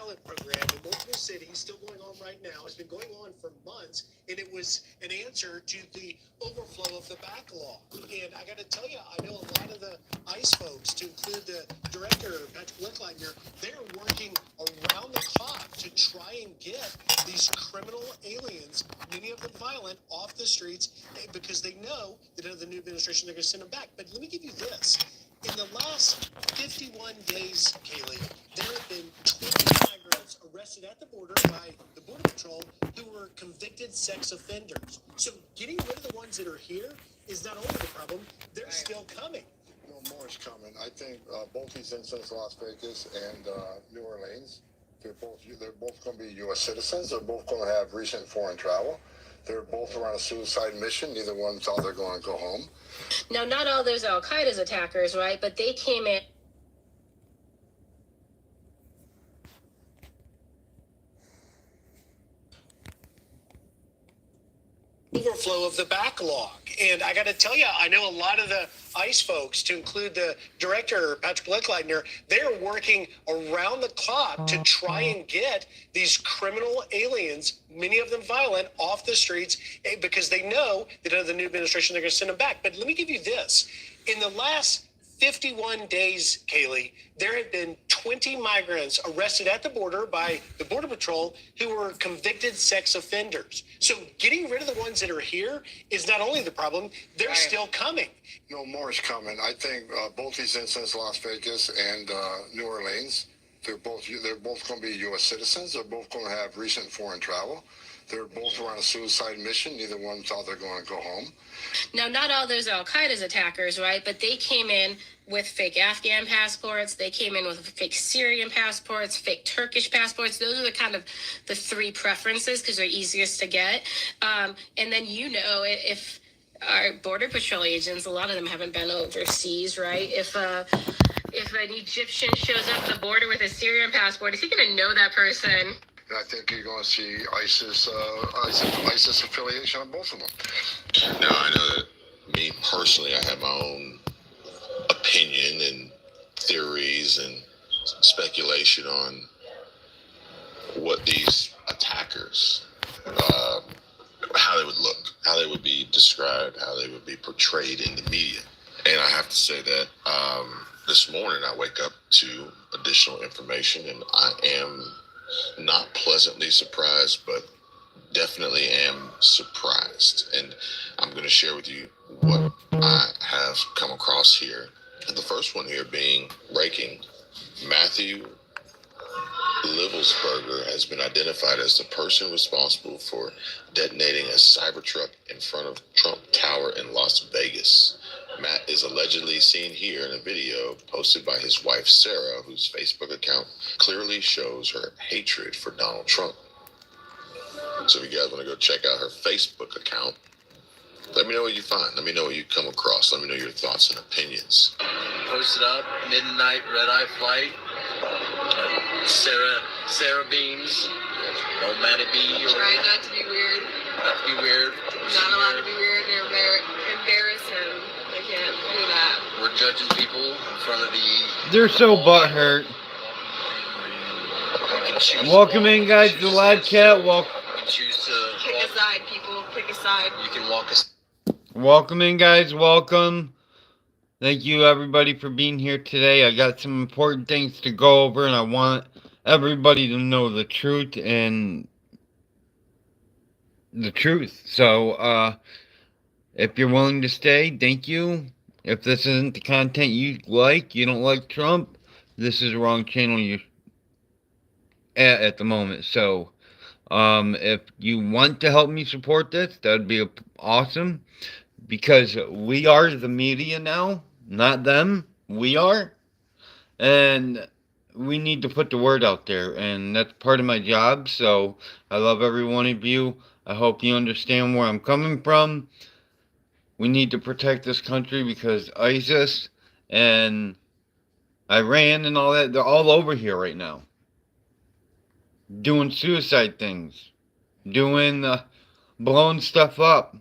pilot program in multiple cities, still going on right now. It's been going on for months, and it was an answer to the overflow of the backlog. And I got to tell you, I know a lot of the ICE folks, to include the director, Patrick Licklider, they're working around the clock to try and get these criminal aliens, many of them violent, off the streets because they know that under the new administration they're going to send them back. But let me give you this. In the last 51 days, Kaylee, there have been 20 migrants arrested at the border by the Border Patrol who were convicted sex offenders. So getting rid of the ones that are here is not only the problem, they're still coming. No more is coming. I think both these incidents, Las Vegas and New Orleans, they're both going to be U.S. citizens. They're both going to have recent foreign travel. They're both on a suicide mission. Neither one thought they're going to go home. Now, not all those are Al-Qaeda's attackers, right? But they came in. Overflow of the backlog. And I got to tell you, I know a lot of the ICE folks, to include the director, Patrick Licklider, they're working around the clock to try and get these criminal aliens, many of them violent, off the streets because they know that under the new administration they're going to send them back. But let me give you this. In the last 51 days, Kaylee, there have been 20 migrants arrested at the border by the Border Patrol who were convicted sex offenders. So getting rid of the ones that are here is not only the problem, they're still coming. No more is coming. I think both these incidents, Las Vegas and New Orleans, they're both going to be U.S. citizens. They're both going to have recent foreign travel. They're both on a suicide mission. Neither one thought they're going to go home. Now, not all those are Al-Qaeda's attackers, right? But they came in with fake Afghan passports. They came in with fake Syrian passports, fake Turkish passports. Those are the kind of the three preferences because they're easiest to get. And then, if our Border Patrol agents, a lot of them haven't been overseas, right? If an Egyptian shows up at the border with a Syrian passport, is he going to know that person? And I think you're going to see ISIS affiliation on both of them. Now, I know that me personally, I have my own opinion and theories and speculation on what these attackers, how they would look, how they would be described, how they would be portrayed in the media. And I have to say that this morning I wake up to additional information, and I am not pleasantly surprised, but definitely am surprised. And I'm going to share with you what I have come across here. And the first one here being breaking. Matthew Livelsberger has been identified as the person responsible for detonating a Cybertruck in front of Trump Tower in Las Vegas. Matt is allegedly seen here in a video posted by his wife, Sarah, whose Facebook account clearly shows her hatred for Donald Trump. So if you guys want to go check out her Facebook account, let me know what you find. Let me know what you come across. Let me know your thoughts and opinions. Posted up, midnight red-eye flight. Sarah Beams. No Matty B. Trying not to be weird. Not to be weird. Not allowed to be weird. Embarrass him. I can't do that. We're judging people in front of the... They're so butthurt. Welcome in, guys, to Live Chat. Choose to pick a side, people. Pick a side. You can walk us. Welcome in, guys. Welcome. Thank you, everybody, for being here today. I got some important things to go over, and I want everybody to know the truth and the truth. So, if you're willing to stay, thank you. If this isn't the content you like, you don't like Trump, this is the wrong channel you're at the moment. So, if you want to help me support this, that would be awesome. Because we are the media now, not them. We are. And we need to put the word out there. And that's part of my job. So I love every one of you. I hope you understand where I'm coming from. We need to protect this country because ISIS and Iran and all that, they're all over here right now. Doing suicide things. Doing, blowing stuff up.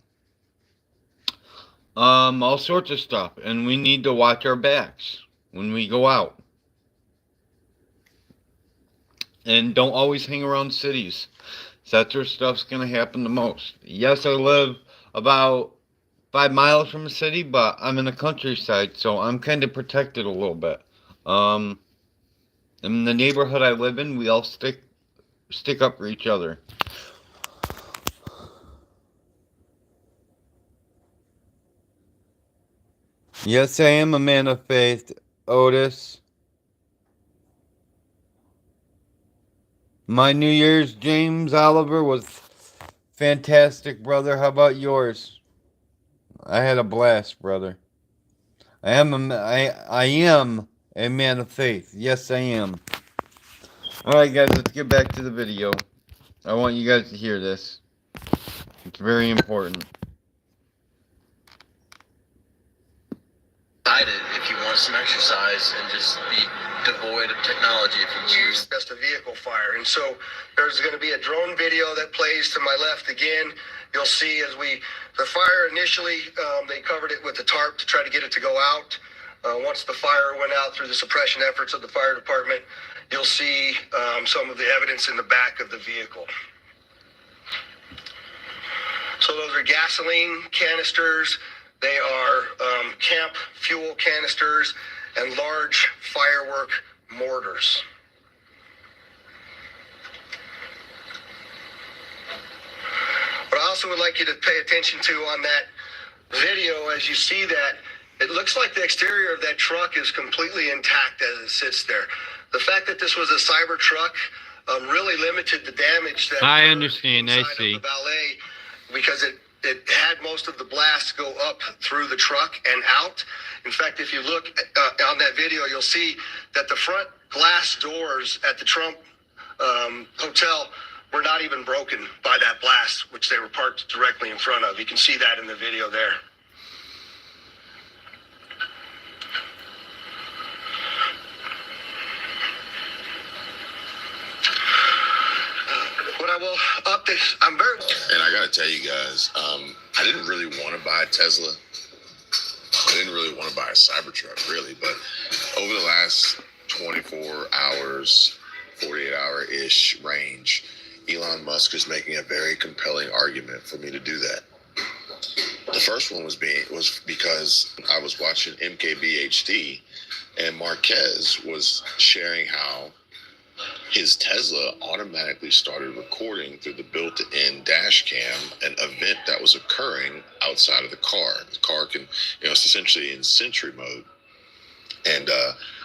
All sorts of stuff. And we need to watch our backs when we go out. and don't always hang around cities. So that's where stuff's gonna happen the most. Yes, I live about 5 miles from the city, but I'm in the countryside, so I'm kind of protected a little bit. Um, in the neighborhood I live in, we all stick up for each other. Yes, I am a man of faith, Otis. My New Year's, James Oliver, was fantastic, brother. How about yours? I had a blast, brother. I am a man of faith. Yes, I am. Alright, guys, let's get back to the video. I want you guys to hear this. It's very important. If you want some exercise and just be devoid of technology if you choose. Just a vehicle fire. And so there's going to be a drone video that plays to my left again. You'll see the fire initially, they covered it with a tarp to try to get it to go out. Once the fire went out through the suppression efforts of the fire department, you'll see some of the evidence in the back of the vehicle. So those are gasoline canisters. They are camp fuel canisters and large firework mortars. What I also would like you to pay attention to on that video, as you see that, it looks like the exterior of that truck is completely intact as it sits there. The fact that this was a cyber truck really limited the damage that I understand. I see. of the valet, because it had most of the blasts go up through the truck and out. In fact, if you look on that video, you'll see that the front glass doors at the Trump hotel were not even broken by that blast, which they were parked directly in front of. You can see that in the video there. What I will update, And I gotta tell you guys, I didn't really want to buy a Tesla. I didn't really want to buy a Cybertruck, really. But over the last 24 hours, 48-hour-ish range, Elon Musk is making a very compelling argument for me to do that. The first one was because I was watching MKBHD, and Marquez was sharing how his Tesla automatically started recording through the built-in dash cam an event that was occurring outside of the car. The car can, it's essentially in sentry mode. And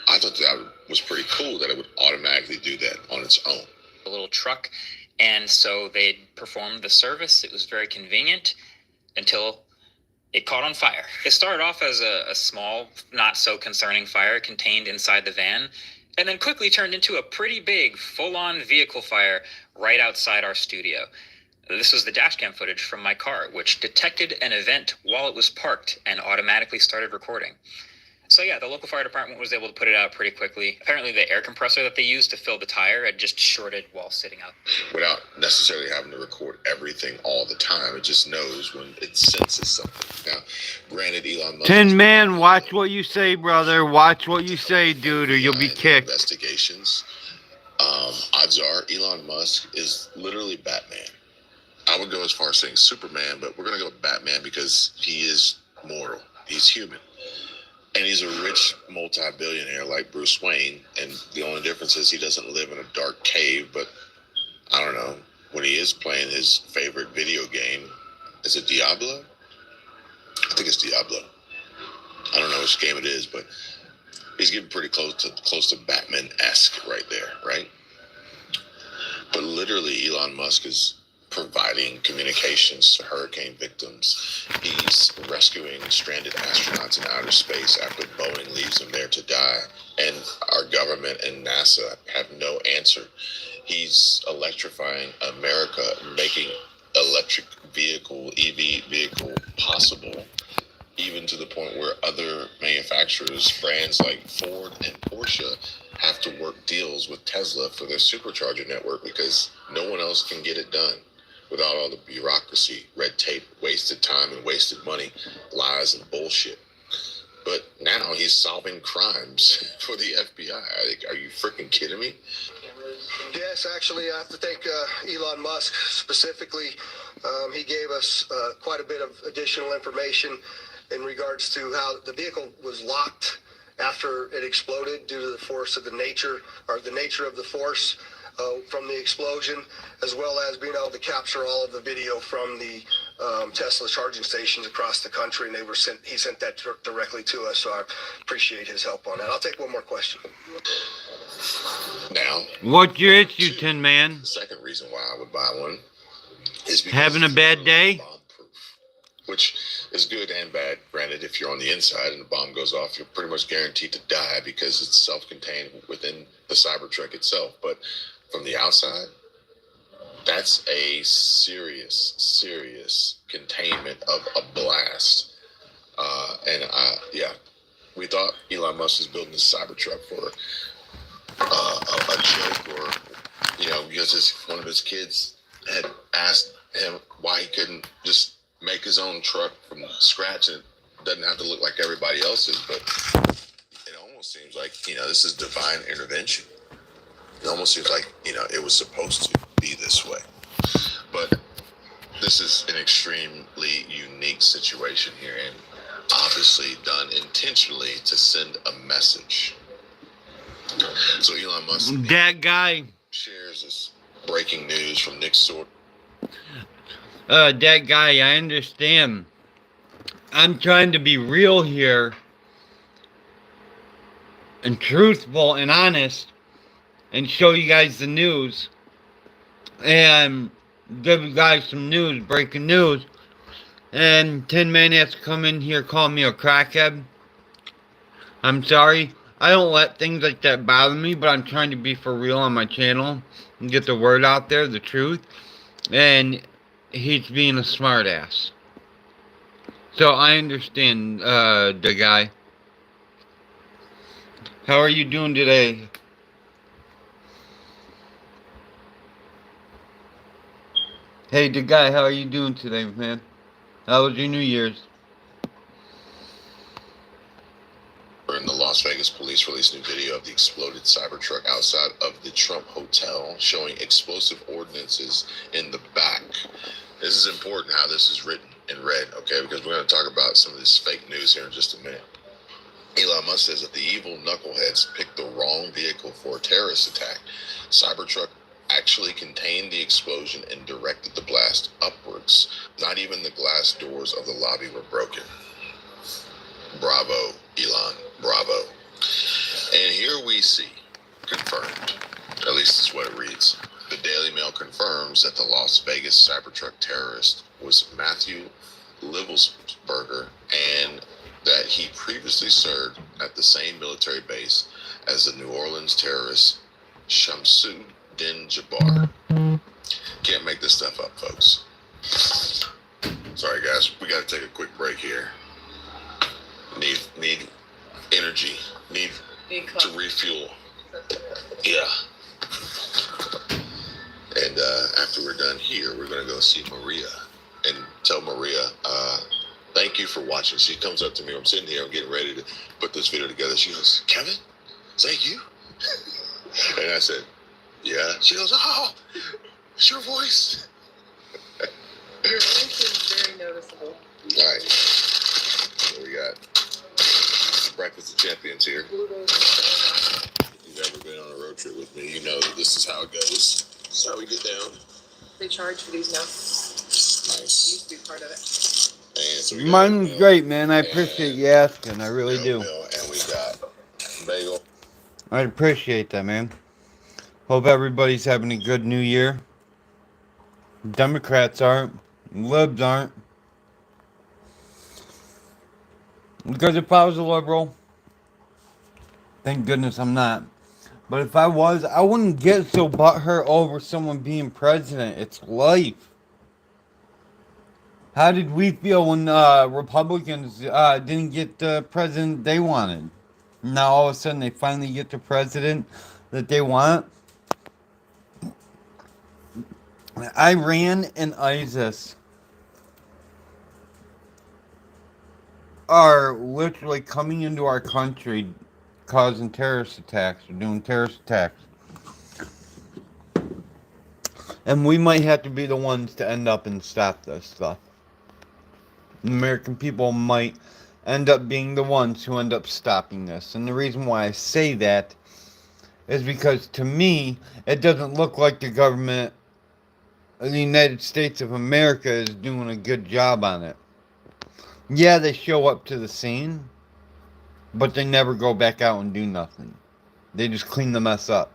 I thought that was pretty cool that it would automatically do that on its own. A little truck, and so they performed the service. It was very convenient until it caught on fire. It started off as a small, not so concerning fire contained inside the van, and then quickly turned into a pretty big, full-on vehicle fire right outside our studio. This was the dashcam footage from my car, which detected an event while it was parked and automatically started recording. So yeah, the local fire department was able to put it out pretty quickly. Apparently the air compressor that they used to fill the tire had just shorted while sitting out. Without necessarily having to record everything all the time, it just knows when it senses something. Now, granted, Elon Musk... Tin Man, watch what you say, brother. Watch what you say, dude, or you'll be kicked. Investigations. Odds are Elon Musk is literally Batman. I would go as far as saying Superman, but we're going to go with Batman because he is mortal. He's human. And he's a rich multi-billionaire like Bruce Wayne. And the only difference is he doesn't live in a dark cave. But I don't know, when he is playing his favorite video game, is it Diablo? I think it's Diablo. I don't know which game it is, but he's getting pretty close to Batman-esque right there, right? But literally, Elon Musk is providing communications to hurricane victims. He's rescuing stranded astronauts in outer space after Boeing leaves them there to die. And our government and NASA have no answer. He's electrifying America, making electric vehicle, EV vehicle possible, even to the point where other manufacturers, brands like Ford and Porsche, have to work deals with Tesla for their supercharger network because no one else can get it done without all the bureaucracy, red tape, wasted time and wasted money, lies and bullshit. But now he's solving crimes for the FBI. Like, are you freaking kidding me? Yes, actually, I have to thank Elon Musk specifically. He gave us quite a bit of additional information in regards to how the vehicle was locked after it exploded due to the force of the nature of the force from the explosion, as well as being able to capture all of the video from the Tesla charging stations across the country, and he sent that directly to us. So I appreciate his help on that. I'll take one more question. Now, What's your issue, Tin Man? the second reason why I would buy one is because Having a bad day? Bomb-proof, which is good and bad. Granted, if you're on the inside and the bomb goes off, you're pretty much guaranteed to die because it's self-contained within the Cybertruck itself. But from the outside, that's a serious containment of a blast. We thought Elon Musk was building this Cybertruck for a joke, or because one of his kids had asked him why he couldn't just make his own truck from scratch and it doesn't have to look like everybody else's. But it almost seems like this is divine intervention. It almost seems like it was supposed to be this way. But this is an extremely unique situation here, and obviously done intentionally to send a message. So Elon Musk, That guy. shares this breaking news from Nick Sword. That guy, I understand. I'm trying to be real here and truthful and honest and show you guys the news and give you guys some news, breaking news. And Tin Man has to come in here calling me a crackhead. I'm sorry. I don't let things like that bother me, but I'm trying to be for real on my channel and get the word out there, the truth. And he's being a smartass. So I understand, the guy. How are you doing today? Hey, the guy, how are you doing today, man? How was your New Year's? And the Las Vegas police released a new video of the exploded Cybertruck outside of the Trump Hotel, showing explosive ordinances in the back. This is important how this is written and read, okay? Because we're going to talk about some of this fake news here in just a minute. Elon Musk says that the evil knuckleheads picked the wrong vehicle for a terrorist attack. Cybertruck actually contained the explosion and directed the blast upwards. Not even the glass doors of the lobby were broken. Bravo, Elon, bravo. And here we see, confirmed, at least is what it reads. The Daily Mail confirms that the Las Vegas Cybertruck terrorist was Matthew Livelsberger, and that he previously served at the same military base as the New Orleans terrorist Shamsuddin Jabbar. Can't make this stuff up, folks. Sorry, guys. We got to take a quick break here. Need energy. Need to refuel. Yeah. And after we're done here, we're going to go see Maria and tell Maria, thank you for watching. She comes up to me. I'm sitting here. I'm getting ready to put this video together. She goes, Kevin, is that you? And I said, yeah. She goes, oh, it's your voice. Your voice is very noticeable. All right. What we got? Breakfast of Champions here. If you've ever been on a road trip with me, you know that this is how it goes. This is how we get down. They charge for these now. Nice. Used to be part of it. And so we got Mine's milk great, man. I appreciate you asking. I really do. And we got bagel. I appreciate that, man. Hope everybody's having a good New Year. Democrats aren't. Libs aren't. Because if I was a liberal, thank goodness I'm not. But if I was, I wouldn't get so butthurt over someone being president. It's life. How did we feel when Republicans didn't get the president they wanted? Now all of a sudden they finally get the president that they want. Iran and ISIS are literally coming into our country causing terrorist attacks or doing terrorist attacks. And we might have to be the ones to end up and stop this stuff. The American people might end up being the ones who end up stopping this. And the reason why I say that is because to me, it doesn't look like the government of the United States of America is doing a good job on it. Yeah, they show up to the scene, but they never go back out and do nothing. They just clean the mess up.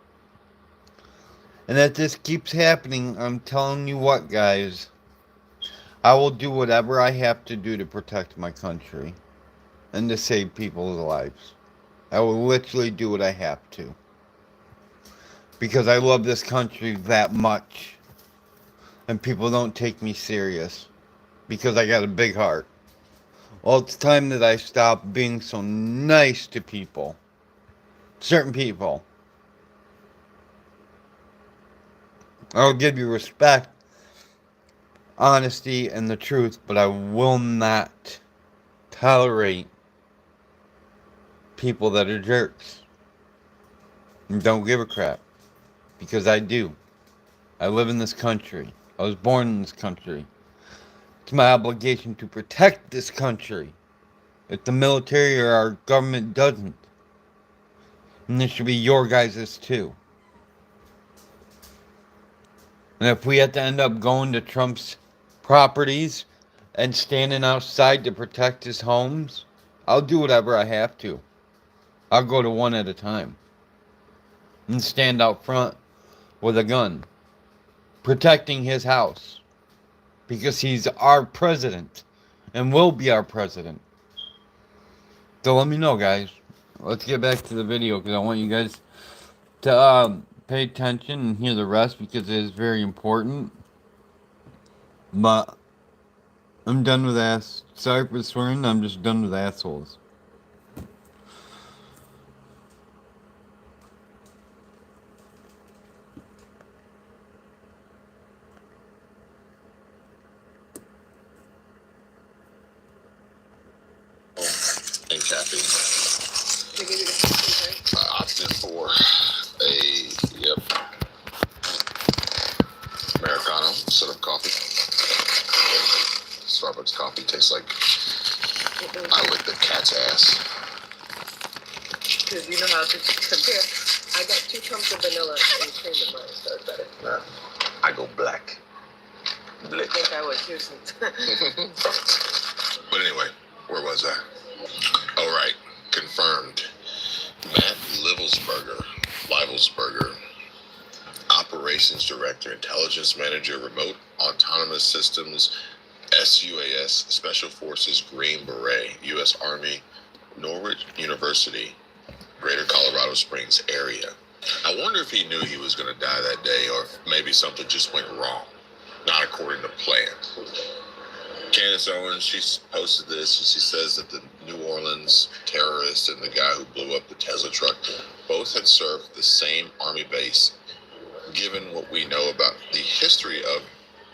And if this keeps happening, I'm telling you what, guys, I will do whatever I have to do to protect my country and to save people's lives. I will literally do what I have to. Because I love this country that much. And people don't take me serious. Because I got a big heart. Well, it's time that I stop being so nice to people. Certain people. I'll give you respect, honesty, and the truth, but I will not tolerate people that are jerks. And don't give a crap. Because I do. I live in this country. I was born in this country. It's my obligation to protect this country. If the military or our government doesn't. And this should be your guys' too. And if we have to end up going to Trump's properties and standing outside to protect his homes, I'll do whatever I have to. I'll go to one at a time. And stand out front with a gun. Protecting his house. Because he's our president. And will be our president. So let me know, guys. Let's get back to the video because I want you guys to pay attention and hear the rest because it is very important. But I'm done with ass. Sorry for swearing. I'm just done with assholes. And caffeine. I opted for a Americano instead of coffee. Starbucks coffee tastes like I licked the cat's ass. Because you know how to compare. I got 2 cups of vanilla and cream in mine, so it's better. Nah, I go black. I think I would too. But anyway, where was I? All right, confirmed. Matt Livelsberger, Operations Director, Intelligence Manager, Remote Autonomous Systems, SUAS, Special Forces, Green Beret, U.S. Army, Norwich University, Greater Colorado Springs area. I wonder if he knew he was going to die that day or if maybe something just went wrong, not according to plan. Candace Owens, she posted this and she says that the New Orleans terrorist and the guy who blew up the Tesla truck both had served the same army base. Given what we know about the history of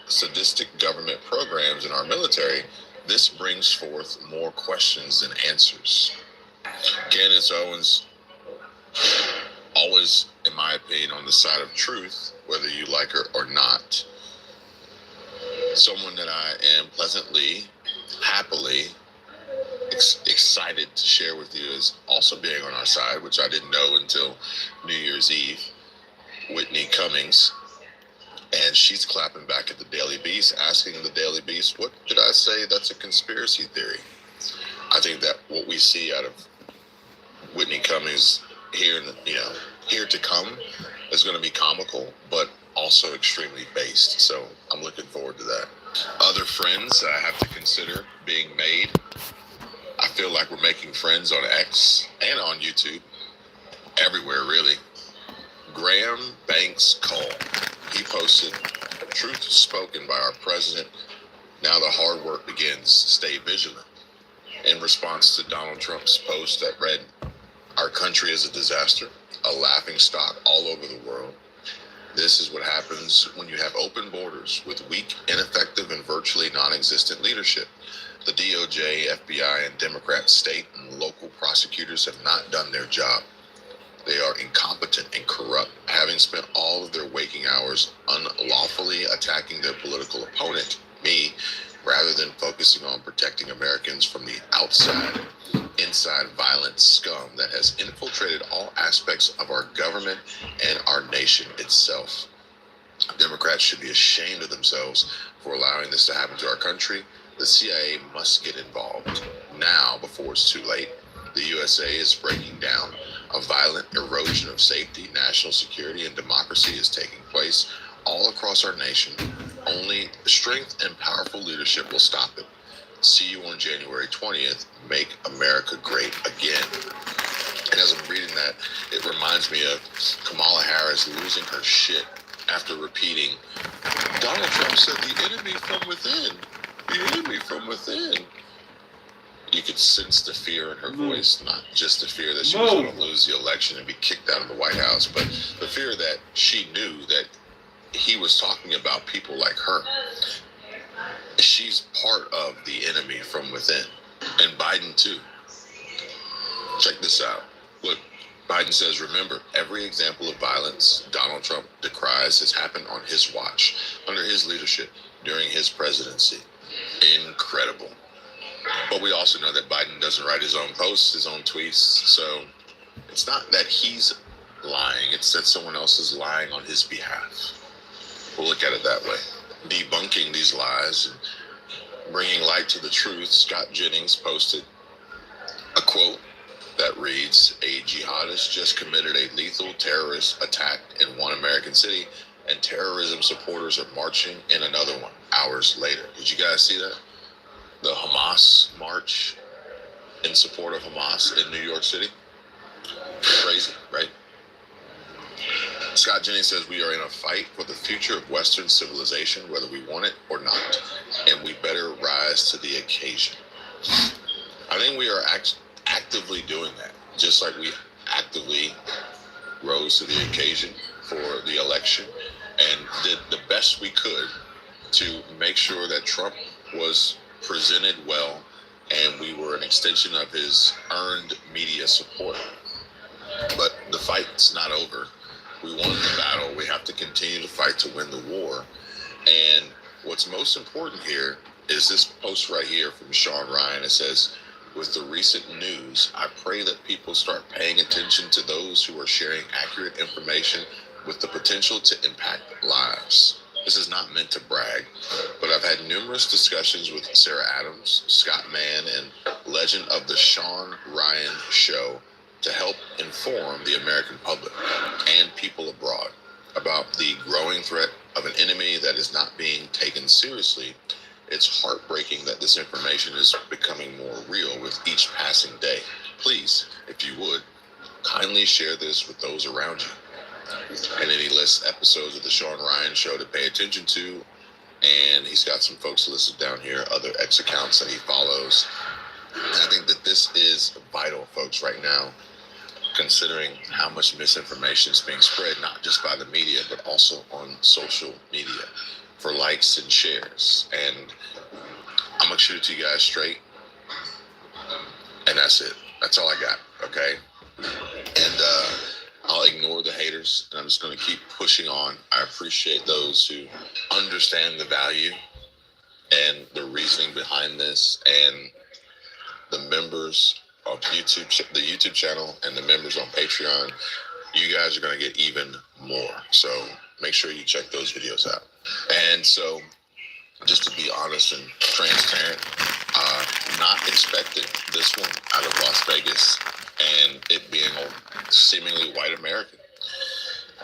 sadistic government programs in our military, this brings forth more questions than answers. Candace Owens, always, in my opinion, on the side of truth, whether you like her or not. Someone that I am pleasantly, happily excited to share with you is also being on our side, which I didn't know until New Year's Eve, Whitney Cummings. And she's clapping back at the Daily Beast, asking the Daily Beast, what did I say? That's a conspiracy theory. I think that what we see out of Whitney Cummings here to come is going to be comical, but also extremely based. So I'm looking forward to that. Other friends I have to consider being made. I feel like we're making friends on X and on YouTube. Everywhere, really. Graham Banks Cole. He posted, "Truth spoken by our president. Now the hard work begins. Stay vigilant." In response to Donald Trump's post that read, "Our country is a disaster, a laughing stock all over the world. This is what happens when you have open borders with weak, ineffective, and virtually non-existent leadership. The DOJ, FBI, and Democrat state and local prosecutors have not done their job. They are incompetent and corrupt, having spent all of their waking hours unlawfully attacking their political opponent, me, rather than focusing on protecting Americans from the outside, inside violent scum that has infiltrated all aspects of our government and our nation itself. Democrats should be ashamed of themselves for allowing this to happen to our country. The CIA must get involved now before it's too late. The USA is breaking down. A violent erosion of safety, national security, and democracy is taking place all across our nation. Only strength and powerful leadership will stop it. See you on January 20th. Make America great again. And as I'm reading that, it reminds me of Kamala Harris losing her shit after repeating, Donald Trump said the enemy from within. The enemy from within. You could sense the fear in her voice, not just the fear that she was going to lose the election and be kicked out of the White House, but the fear that she knew that he was talking about people like her. She's part of the enemy from within. And Biden too. Check this out. Look, Biden says, remember, every example of violence Donald Trump decries has happened on his watch, under his leadership, during his presidency. Incredible. But we also know that Biden doesn't write his own posts, his own tweets. So it's not that he's lying. It's that someone else is lying on his behalf. We'll look at it that way. Debunking these lies and bringing light to the truth, Scott Jennings posted a quote that reads, a jihadist just committed a lethal terrorist attack in one American city, and terrorism supporters are marching in another one hours later. Did you guys see that? The Hamas march in support of Hamas in New York City. Crazy, right? Scott Jennings says we are in a fight for the future of Western civilization, whether we want it or not, and we better rise to the occasion. I think we are actively doing that, just like we actively rose to the occasion for the election and did the best we could to make sure that Trump was presented well, and we were an extension of his earned media support. But the fight's not over. We won the battle. We have to continue to fight to win the war. And what's most important here is this post right here from Sean Ryan. It says, with the recent news, I pray that people start paying attention to those who are sharing accurate information with the potential to impact lives. This is not meant to brag, but I've had numerous discussions with Sarah Adams, Scott Mann, and legend of the Sean Ryan Show to help inform the American public and people abroad about the growing threat of an enemy that is not being taken seriously. It's heartbreaking that this information is becoming more real with each passing day. Please, if you would, kindly share this with those around you. And then he lists episodes of the Sean Ryan Show to pay attention to. And he's got some folks listed down here, other X accounts that he follows. And I think that this is vital, folks, right now, considering how much misinformation is being spread, not just by the media, but also on social media for likes and shares. And I'm going to shoot it to you guys straight. And that's it. That's all I got, okay? And I'll ignore the haters, and I'm just going to keep pushing on. I appreciate those who understand the value and the reasoning behind this, and the members of YouTube, the YouTube channel, and the members on Patreon. You guys are going to get even more. So make sure you check those videos out. And so, just to be honest and transparent, not expecting this one out of Las Vegas, and it being a seemingly white American.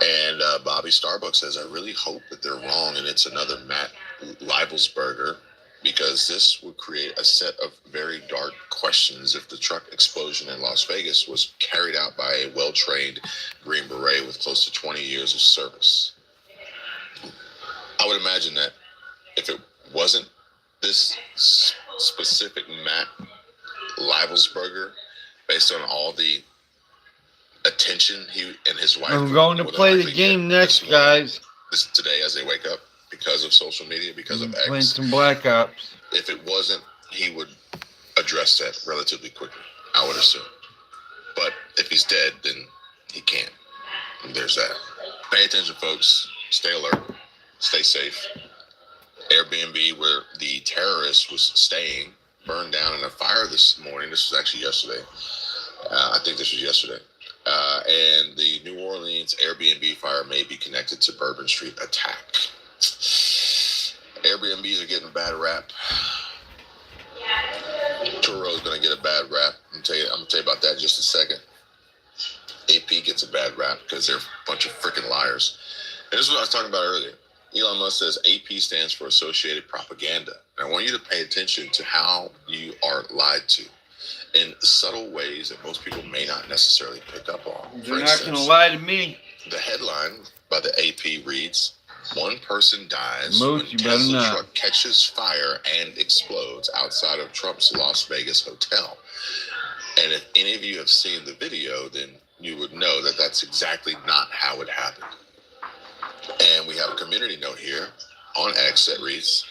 And Bobby Starbucks says, I really hope that they're wrong and it's another Matt Leibelsberger, because this would create a set of very dark questions if the truck explosion in Las Vegas was carried out by a well-trained Green Beret with close to 20 years of service. I would imagine that if it wasn't this specific Matt Leibelsberger, based on all the attention he and his wife. I'm going to play the game next, guys. This today as they wake up because of social media, because of Playing X. some Black Ops. If it wasn't, he would address that relatively quickly, I would assume. But if he's dead, then he can't. And there's that. Pay attention, folks. Stay alert. Stay safe. Airbnb, where the terrorist was staying, burned down in a fire this morning. This was actually yesterday. I think this was yesterday. And the New Orleans Airbnb fire may be connected to Bourbon Street attack. Airbnbs are getting a bad rap. Turo is going to get a bad rap. I'm going to tell you about that in just a second. AP gets a bad rap because they're a bunch of freaking liars. And this is what I was talking about earlier. Elon Musk says AP stands for Associated Propaganda. And I want you to pay attention to how you are lied to in subtle ways that most people may not necessarily pick up on. They're not going to lie to me. The headline by the AP reads, "One person dies Moose, when you better Tesla not. truck catches fire and explodes outside of Trump's Las Vegas hotel." And if any of you have seen the video, then you would know that that's exactly not how it happened. And we have a community note here on X that reads,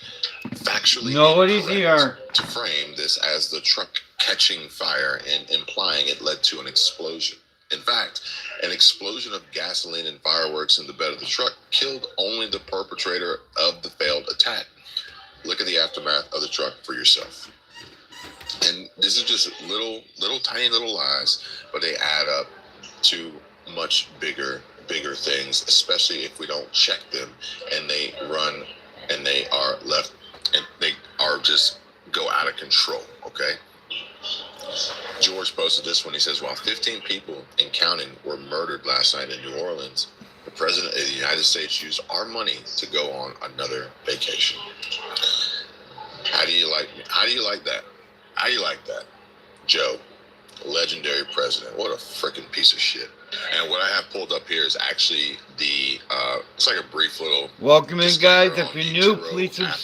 "Factually Nobody's incorrect here. to frame this as the truck catching fire and implying it led to an explosion. In fact, an explosion of gasoline and fireworks in the bed of the truck killed only the perpetrator of the failed attack. Look at the aftermath of the truck for yourself." And this is just little tiny little lies, but they add up to much bigger things, especially if we don't check them and they run and they are left and they are just go out of control. Okay. George posted this when he says, while 15 people and counting were murdered last night in New Orleans, the president of the United States used our money to go on another vacation. How do you like that? How do you like that? Joe, legendary president. What a freaking piece of shit. And what I have pulled up here is actually the, it's like a brief little. Welcome in, guys. If on you're the new, Turo please app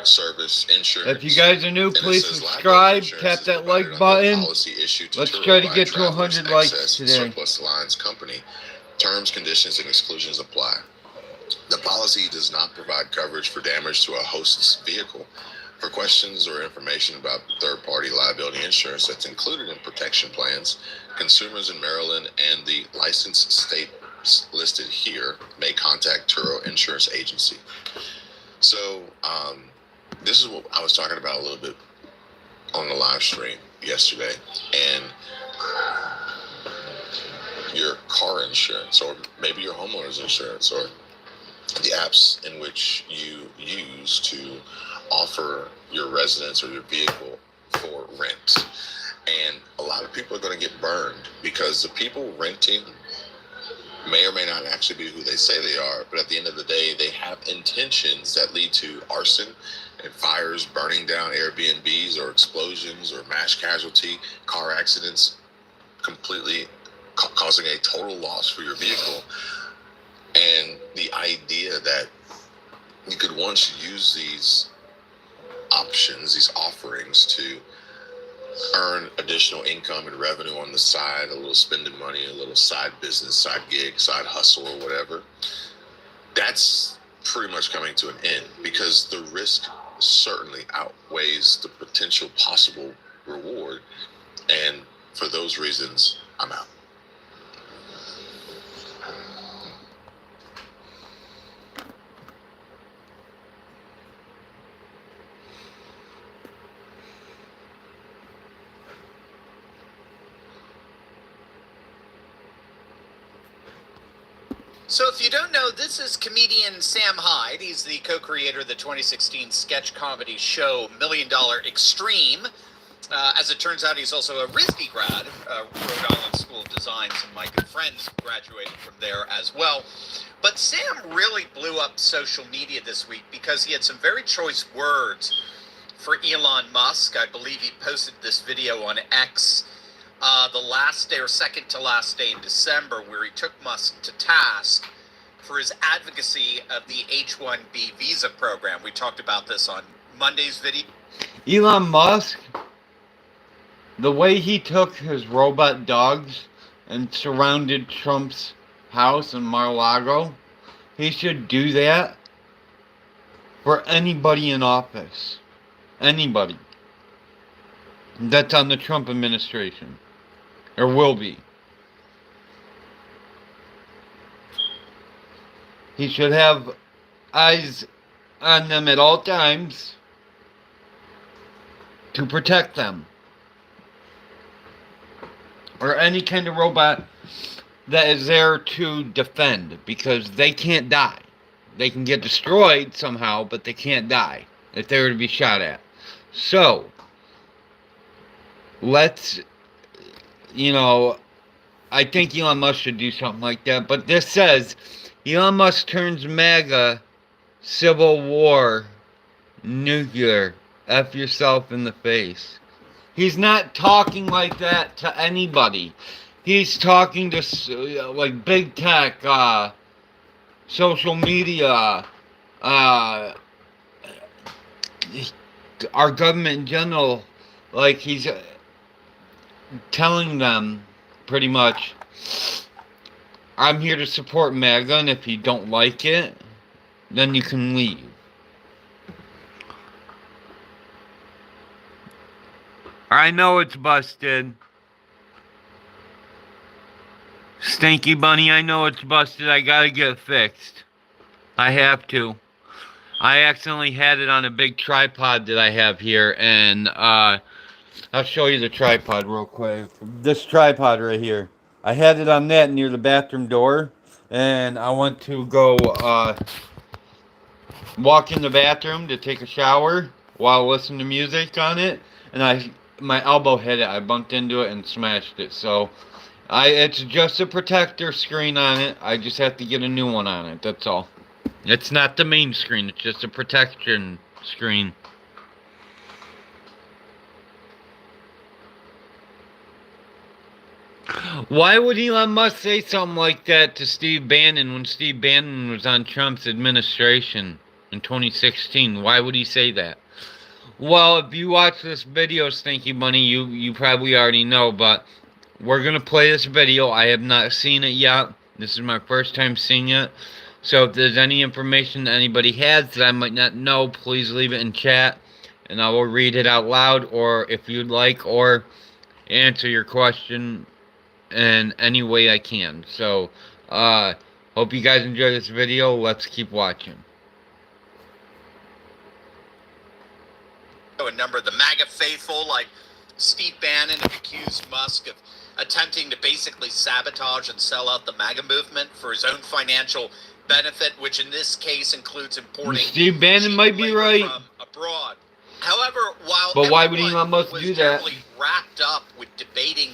service insurance. If you guys are new, And it please says subscribe, liability tap insurance that is like provided under button. policy issued to Let's Turo try to by get to Travelers 100 likes Excess today. Surplus Lines Company. Terms, conditions, and exclusions apply. The policy does not provide coverage for damage to a host's vehicle. For questions or information about third-party liability insurance that's included in protection plans, consumers in Maryland and the licensed states listed here may contact Turo Insurance Agency. So, this is what I was talking about a little bit on the live stream yesterday. And your car insurance, or maybe your homeowner's insurance, or the apps in which you use to offer your residence or your vehicle for rent. And a lot of people are going to get burned because the people renting may or may not actually be who they say they are, but at the end of the day, they have intentions that lead to arson and fires, burning down Airbnbs, or explosions, or mass casualty, car accidents, completely causing a total loss for your vehicle. And the idea that you could once use these options, these offerings, to earn additional income and revenue on the side, a little spending money, a little side business, side gig, side hustle, or whatever, that's pretty much coming to an end, because the risk certainly outweighs the potential possible reward. And for those reasons, I'm out. So if you don't know, this is comedian Sam Hyde. He's the co-creator of the 2016 sketch comedy show $1 Million Extreme. As it turns out, he's also a RISD grad, Rhode Island School of Design. Some of my good friends graduated from there as well. But Sam really blew up social media this week because he had some very choice words for Elon Musk. I believe he posted this video on X the last day or second to last day in December, where he took Musk to task for his advocacy of the H-1B visa program. We talked about this on Monday's video. Elon Musk, the way he took his robot dogs and surrounded Trump's house in Mar-a-Lago, he should do that for anybody in office. Anybody that's on the Trump administration, or will be. He should have eyes on them at all times to protect them. Or any kind of robot that is there to defend, because they can't die. They can get destroyed somehow, but they can't die if they were to be shot at. So, let's, I think Elon Musk should do something like that. But this says, Elon Musk turns MAGA, civil war, nuclear. F yourself in the face. He's not talking like that to anybody. He's talking to, like, big tech, social media, our government in general. Like, he's telling them, pretty much, I'm here to support MAGA, and if you don't like it, then you can leave. I know it's busted. Stinky Bunny, I know it's busted. I gotta get it fixed. I have to. I accidentally had it on a big tripod that I have here, and I'll show you the tripod real quick. This tripod right here. I had it on that near the bathroom door, and I went to go walk in the bathroom to take a shower while listening to music on it, and my elbow hit it. I bumped into it and smashed it. So it's just a protector screen on it. I just have to get a new one on it. That's all. It's not the main screen. It's just a protection screen. Why would Elon Musk say something like that to Steve Bannon when Steve Bannon was on Trump's administration in 2016? Why would he say that? Well, if you watch this video, Stinky Bunny, you probably already know, but we're going to play this video. I have not seen it yet. This is my first time seeing it. So if there's any information that anybody has that I might not know, please leave it in chat, and I will read it out loud, or if you'd like, or answer your question in any way I can. So, hope you guys enjoy this video. Let's keep watching. A number of the MAGA faithful, like Steve Bannon, have accused Musk of attempting to basically sabotage and sell out the MAGA movement for his own financial benefit, which in this case includes importing Steve Bannon might be right from abroad. However, while but why would Elon Musk do that? Wrapped up with debating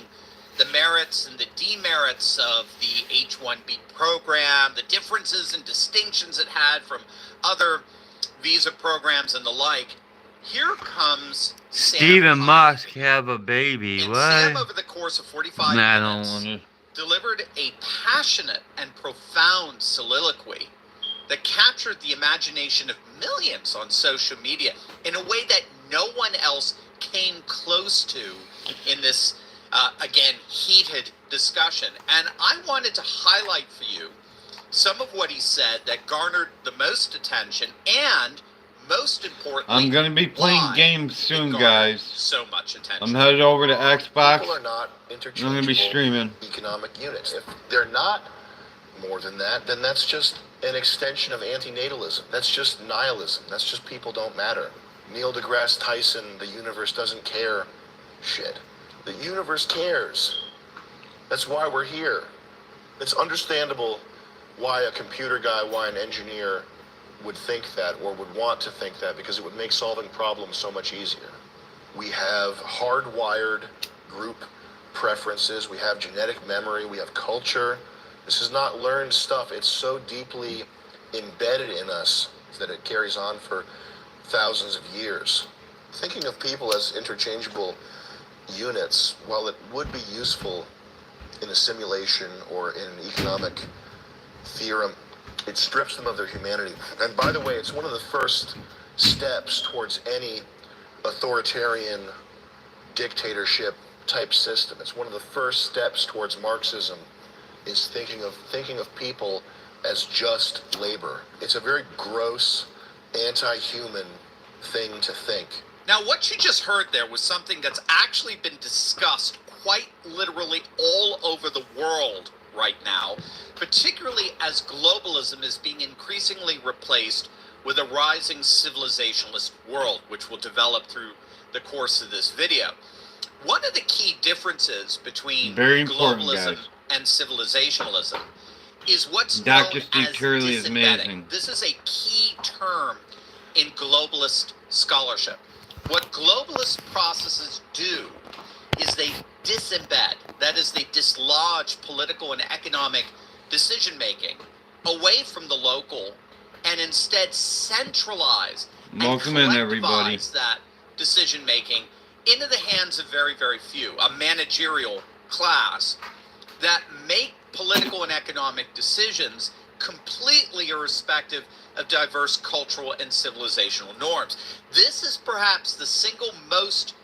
the merits and the demerits of the H-1B program, the differences and distinctions it had from other visa programs and the like, here comes Stephen Musk have a baby. And what? Sam, over the course of 45 minutes, I don't want to. delivered a passionate and profound soliloquy that captured the imagination of millions on social media in a way that no one else came close to in this, again, heated discussion. And I wanted to highlight for you some of what he said that garnered the most attention, and most importantly, I'm going to be playing games soon, guys. So much attention. I'm headed over to Xbox. People are not I'm interchangeable going to be streaming. economic units. If they're not more than that, then that's just an extension of antinatalism. That's just nihilism. That's just people don't matter. Neil deGrasse Tyson, the universe doesn't care shit. The universe cares. That's why we're here. It's understandable why a computer guy, why an engineer would think that, or would want to think that, because it would make solving problems so much easier. We have hardwired group preferences, we have genetic memory, we have culture. This is not learned stuff. It's so deeply embedded in us that it carries on for thousands of years. Thinking of people as interchangeable units, while it would be useful in a simulation or in an economic theorem, it strips them of their humanity. And by the way, it's one of the first steps towards any authoritarian dictatorship type system. It's one of the first steps towards Marxism, is thinking of people as just labor. It's a very gross, anti-human thing to think. Now, what you just heard there was something that's actually been discussed quite literally all over the world right now, particularly as globalism is being increasingly replaced with a rising civilizationalist world, which will develop through the course of this video. One of the key differences between globalism and civilizationalism is what's known as disembedding. This is a key term in globalist scholarship. What globalist processes do is they disembed, that is, they dislodge political and economic decision-making away from the local and instead centralize and collectivize that decision-making into the hands of very, very few, a managerial class that make political and economic decisions completely irrespective of diverse cultural and civilizational norms. This is perhaps the single most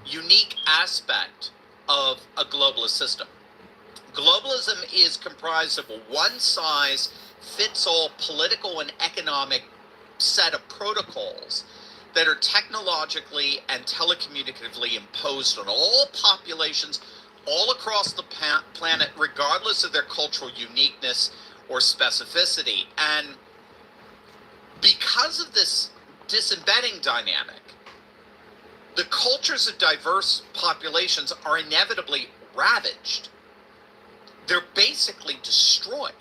unique aspect of a globalist system. Globalism is comprised of a one-size-fits-all political and economic set of protocols that are technologically and telecommunicatively imposed on all populations all across the planet, regardless of their cultural uniqueness or specificity. And because of this disembedding dynamic, the cultures of diverse populations are inevitably ravaged. They're basically destroyed.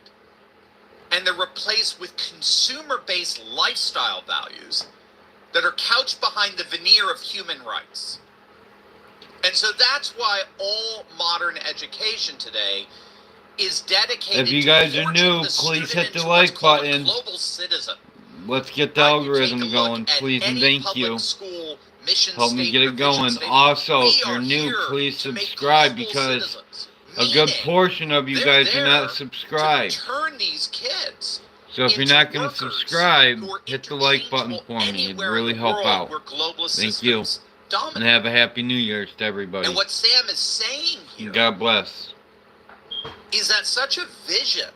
And they're replaced with consumer-based lifestyle values that are couched behind the veneer of human rights. And so that's why all modern education today is dedicated if you guys to are new, please hit the like button. Global citizen. Let's get the algorithm going, please, and thank you. Help me get it going. Also, if you're new, please subscribe, because a good portion of you guys are not subscribed. Turn these kids. So if you're not going to subscribe, hit the like button for me. It'd really help out. Thank you. And have a happy New Year's to everybody. And what Sam is saying here, God bless, is that such a vision,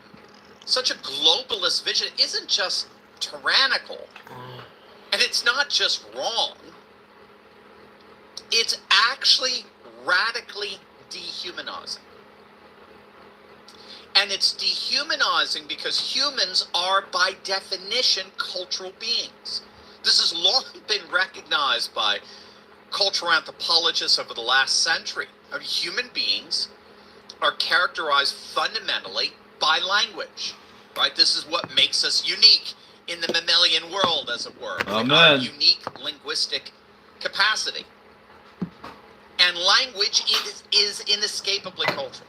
such a globalist vision, isn't just tyrannical, and it's not just wrong, it's actually radically dehumanizing. And it's dehumanizing because humans are, by definition, cultural beings. This has long been recognized by cultural anthropologists over the last century. I mean, human beings are characterized fundamentally by language, right? This is what makes us unique in the mammalian world, as it were. Our unique linguistic capacity. And language is inescapably cultural.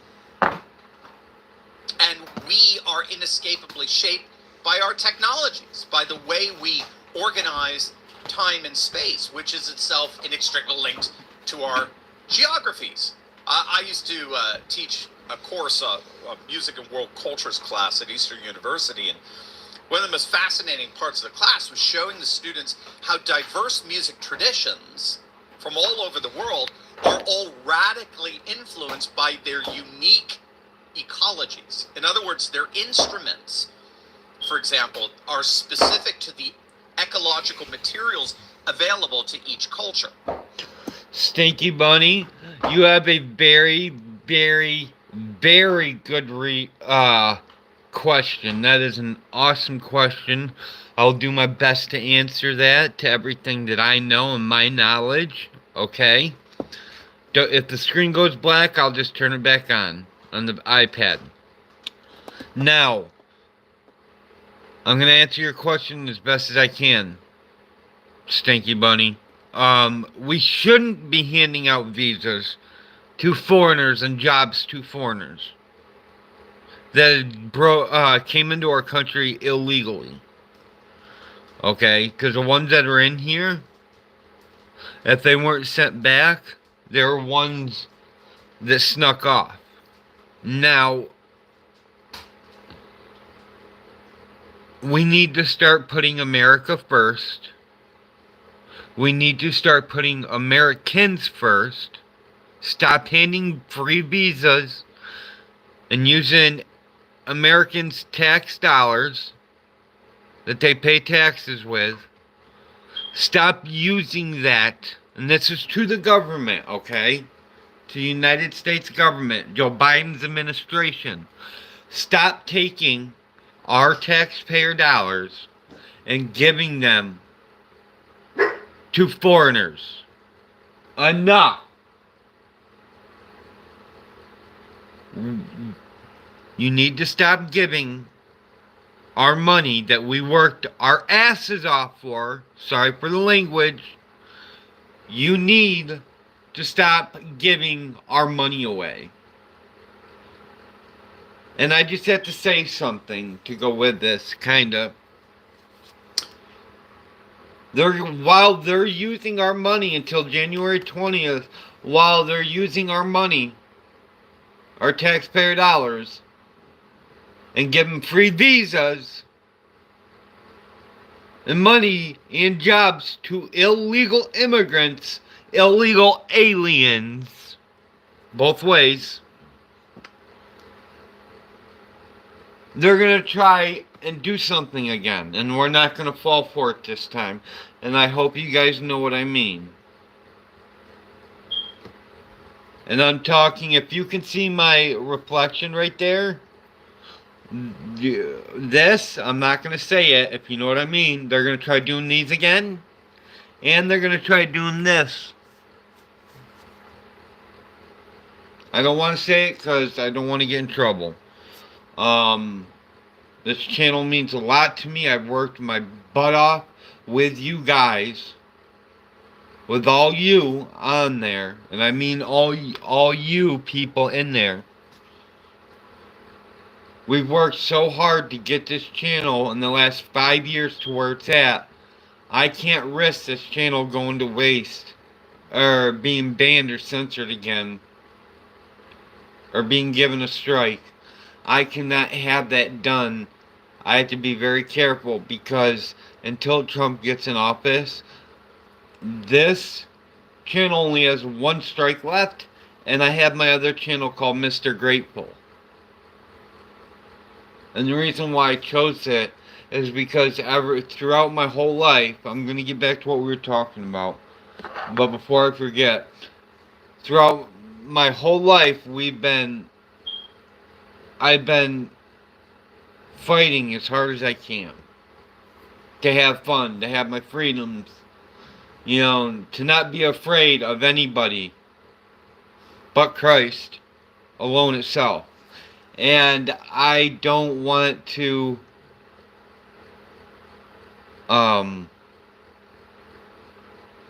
And we are inescapably shaped by our technologies, by the way we organize time and space, which is itself inextricably linked to our geographies. I used to teach a course, a music and world cultures class at Eastern University, and one of the most fascinating parts of the class was showing the students how diverse music traditions from all over the world are all radically influenced by their unique ecologies. In other words, their instruments, for example, are specific to the ecological materials available to each culture. Stinky Bunny, you have a very, very, very good question. That is an awesome question. I'll do my best to answer that to everything that I know and my knowledge. Okay? If the screen goes black, I'll just turn it back on the iPad. Now, I'm going to answer your question as best as I can, Stinky Bunny. We shouldn't be handing out visas to foreigners and jobs to foreigners that came into our country illegally. Okay? Because the ones that are in here, if they weren't sent back, they were ones that snuck off. Now, we need to start putting America first. We need to start putting Americans first. Stop handing free visas and using Americans' tax dollars that they pay taxes with. Stop using that. And this is to the government, okay? To the United States government, Joe Biden's administration. Stop taking our taxpayer dollars and giving them to foreigners. Enough. You need to stop giving our money that we worked our asses off for. Sorry for the language. You need to stop giving our money away. And I just have to say something to go with this, kinda. While they're using our money until January 20th, while they're using our money, our taxpayer dollars, and giving free visas and money and jobs to illegal immigrants, illegal aliens, both ways, they're going to try and do something again, and we're not going to fall for it this time. And I hope you guys know what I mean. And I'm talking, if you can see my reflection right there, this, I'm not going to say it, if you know what I mean. They're going to try doing these again, and they're going to try doing this. I don't want to say it because I don't want to get in trouble. This channel means a lot to me. I've worked my butt off with you guys, with all you on there, and I mean all you people in there. We've worked so hard to get this channel in the last 5 years to where it's at. I can't risk this channel going to waste, or being banned or censored again, or being given a strike. I cannot have that done. I have to be very careful, because until Trump gets in office, this channel only has one strike left, and I have my other channel called Mr. Grateful. And the reason why I chose it is because throughout my whole life, I'm going to get back to what we were talking about, but before I forget, throughout my whole life, I've been fighting as hard as I can to have fun, to have my freedoms, you know, to not be afraid of anybody but Christ alone itself. And I don't want to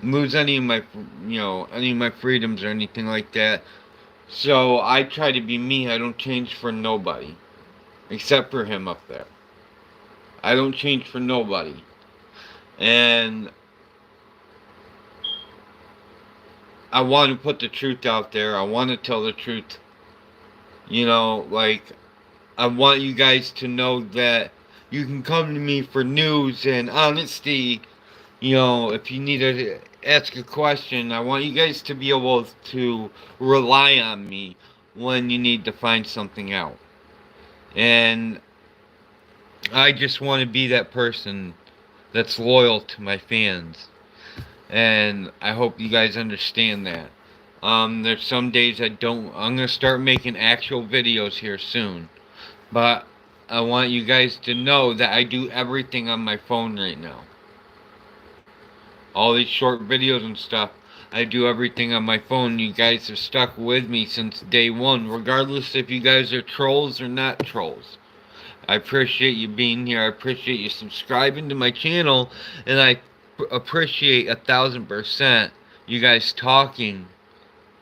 lose any of my, any of my freedoms or anything like that. So I try to be me. I don't change for nobody, except for him up there. I don't change for nobody. And I want to put the truth out there. I want to tell the truth. You know, like, I want you guys to know that you can come to me for news and honesty. You know, if you need to ask a question, I want you guys to be able to rely on me when you need to find something out. And I just want to be that person that's loyal to my fans. And I hope you guys understand that. There's some days I'm going to start making actual videos here soon. But I want you guys to know that I do everything on my phone right now. All these short videos and stuff, I do everything on my phone. You guys have stuck with me since day one, regardless if you guys are trolls or not trolls. I appreciate you being here. I appreciate you subscribing to my channel. And I appreciate 1,000% you guys talking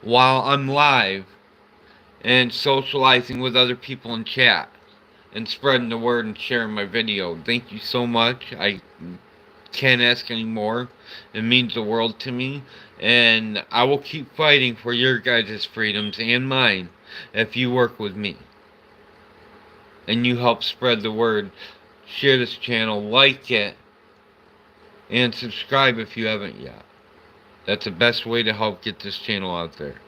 while I'm live and socializing with other people in chat and spreading the word and sharing my video. Thank you so much. I can't ask any more. It means the world to me, and I will keep fighting for your guys' freedoms and mine if you work with me and you help spread the word. Share this channel, like it, and subscribe if you haven't yet. That's the best way to help get this channel out there.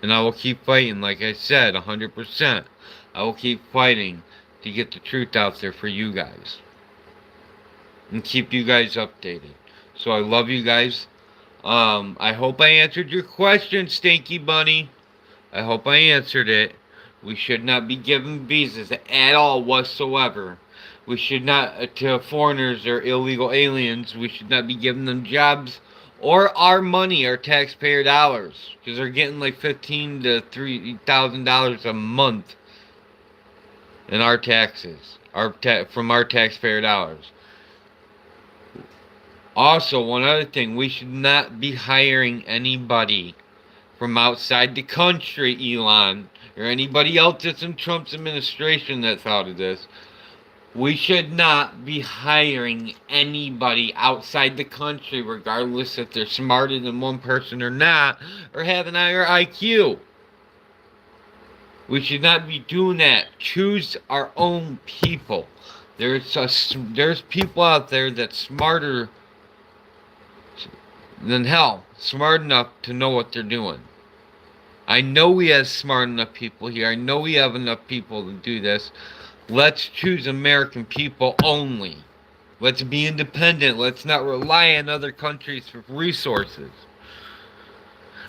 And I will keep fighting, like I said, 100%. I will keep fighting to get the truth out there for you guys. And keep you guys updated. So I love you guys. I hope I answered your question, Stinky Bunny. I hope I answered it. We should not be given visas at all whatsoever. We should not, to foreigners or illegal aliens, we should not be giving them jobs or our money, our taxpayer dollars, because they're getting like $15,000 to $3,000 a month in our taxes, from our taxpayer dollars. Also, one other thing, we should not be hiring anybody from outside the country, Elon, or anybody else that's in Trump's administration that's out of this. We should not be hiring anybody outside the country, regardless if they're smarter than one person or not, or have an higher IQ. We should not be doing that. Choose our own people. There's people out there that's smarter than hell, smart enough to know what they're doing. I know we have smart enough people here. I know we have enough people to do this. Let's choose American people only. Let's be independent. Let's not rely on other countries for resources.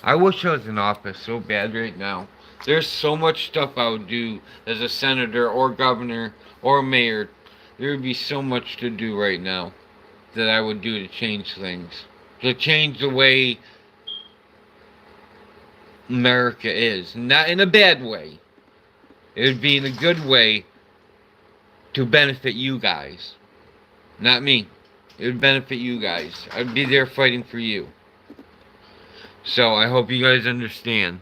I wish I was in office so bad right now. There's so much stuff I would do as a senator or governor or mayor. There would be so much to do right now that I would do to change things. To change the way America is. Not in a bad way. It would be in a good way to benefit you guys. Not me. It would benefit you guys. I'd be there fighting for you. So I hope you guys understand.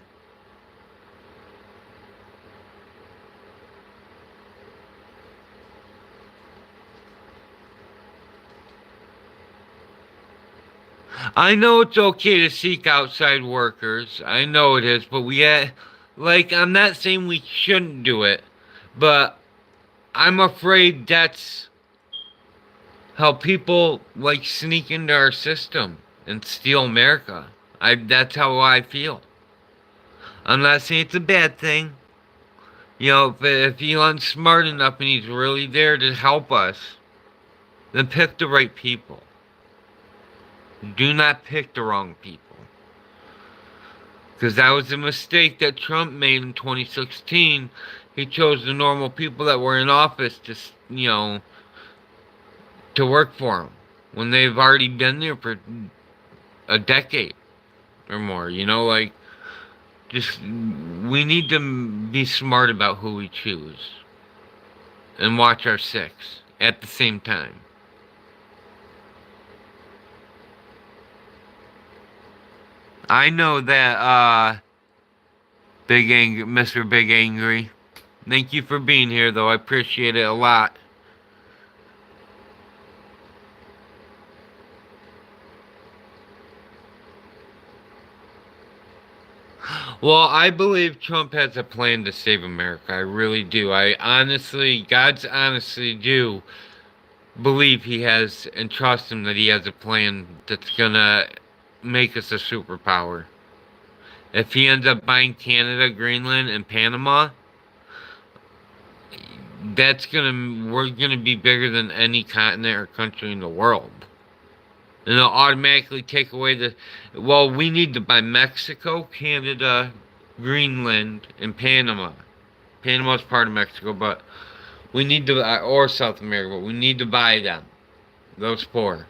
I know it's okay to seek outside workers. I know it is, but I'm not saying we shouldn't do it, but I'm afraid that's how people sneak into our system and steal America. That's how I feel. I'm not saying it's a bad thing. You know, if Elon's smart enough and he's really there to help us, then pick the right people. Do not pick the wrong people. Because that was a mistake that Trump made in 2016. He chose the normal people that were in office to work for him. When they've already been there for a decade or more. We need to be smart about who we choose. And watch our six at the same time. I know that, Mr. Big Angry. Thank you for being here, though. I appreciate it a lot. Well, I believe Trump has a plan to save America. I really do. God's honestly do believe he has and trust him that he has a plan that's gonna make us a superpower. If he ends up buying Canada, Greenland, and Panama, we're gonna be bigger than any continent or country in the world. And it'll automatically take away we need to buy Mexico, Canada, Greenland, and Panama. Panama's part of Mexico, but we need to, or South America, but we need to buy them. Those four.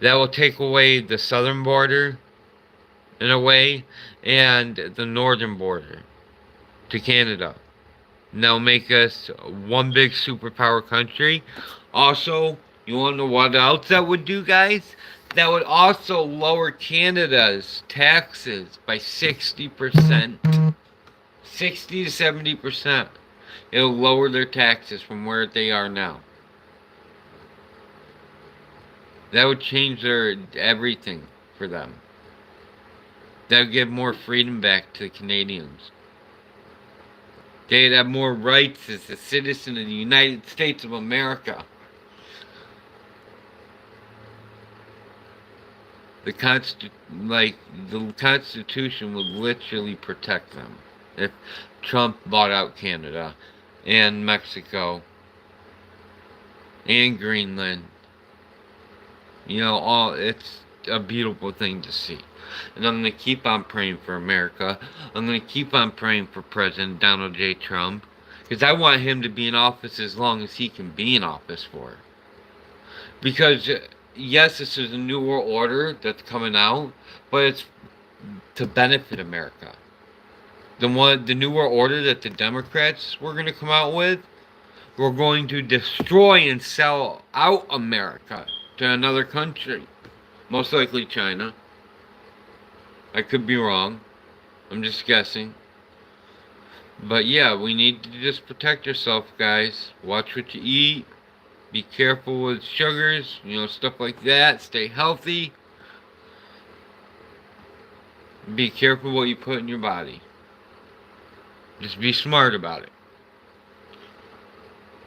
That will take away the southern border, in a way, and the northern border to Canada. And that'll make us one big superpower country. Also, you want to know what else that would do, guys? That would also lower Canada's taxes by 60%. 60 to 70%. It'll lower their taxes from where they are now. That would change everything for them. That would give more freedom back to the Canadians. They'd have more rights as a citizen of the United States of America. The the Constitution would literally protect them if Trump bought out Canada and Mexico and Greenland. It's a beautiful thing to see. And I'm going to keep on praying for America. I'm going to keep on praying for President Donald J. Trump. Because I want him to be in office as long as he can be in office for. Because, yes, this is a new world order that's coming out, but it's to benefit America. The new world order that the Democrats were going to come out with, we're going to destroy and sell out America to another country. Most likely China. I could be wrong. I'm just guessing. But yeah, we need to just protect yourself, guys. Watch what you eat. Be careful with sugars, stuff like that. Stay healthy. Be careful what you put in your body. Just be smart about it.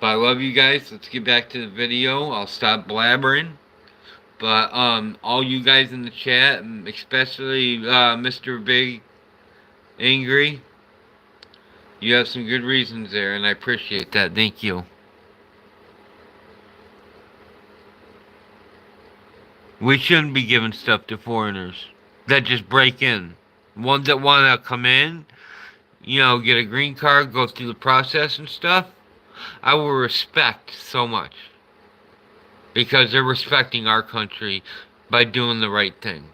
But I love you guys. Let's get back to the video. I'll stop blabbering. But all you guys in the chat, especially Mr. Big Angry, you have some good reasons there, and I appreciate that. Thank you. We shouldn't be giving stuff to foreigners that just break in. Ones that want to come in, get a green card, go through the process and stuff, I will respect so much. Because they're respecting our country by doing the right thing.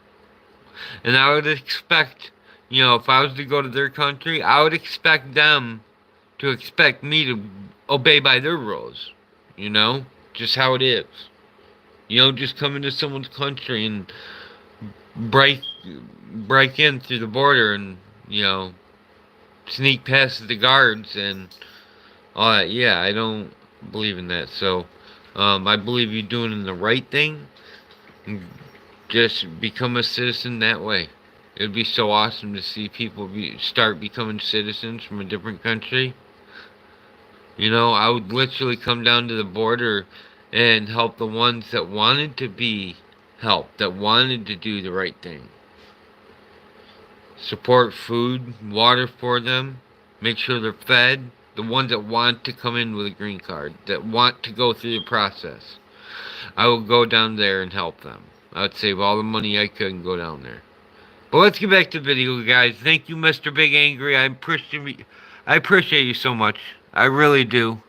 And I would expect, if I was to go to their country, I would expect them to expect me to obey by their rules. Just how it is. Just come into someone's country and break in through the border and, sneak past the guards and all that. Yeah, I don't believe in that. So, I believe you're doing the right thing. Just become a citizen that way. It would be so awesome to see people start becoming citizens from a different country. I would literally come down to the border and help the ones that wanted to be helped, that wanted to do the right thing. Support food, water for them. Make sure they're fed. The ones that want to come in with a green card, that want to go through the process. I will go down there and help them. I would save all the money I could and go down there. But let's get back to the video, guys. Thank you, Mr. Big Angry. I appreciate you so much. I really do.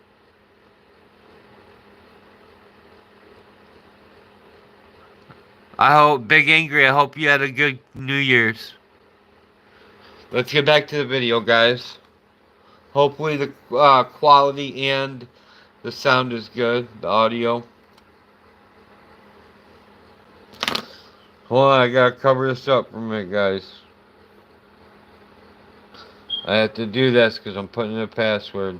Big Angry, I hope you had a good New Year's. Let's get back to the video, guys. Hopefully the quality and the sound is good, the audio. Hold on, I gotta cover this up for a minute, guys. I have to do this because I'm putting in a password.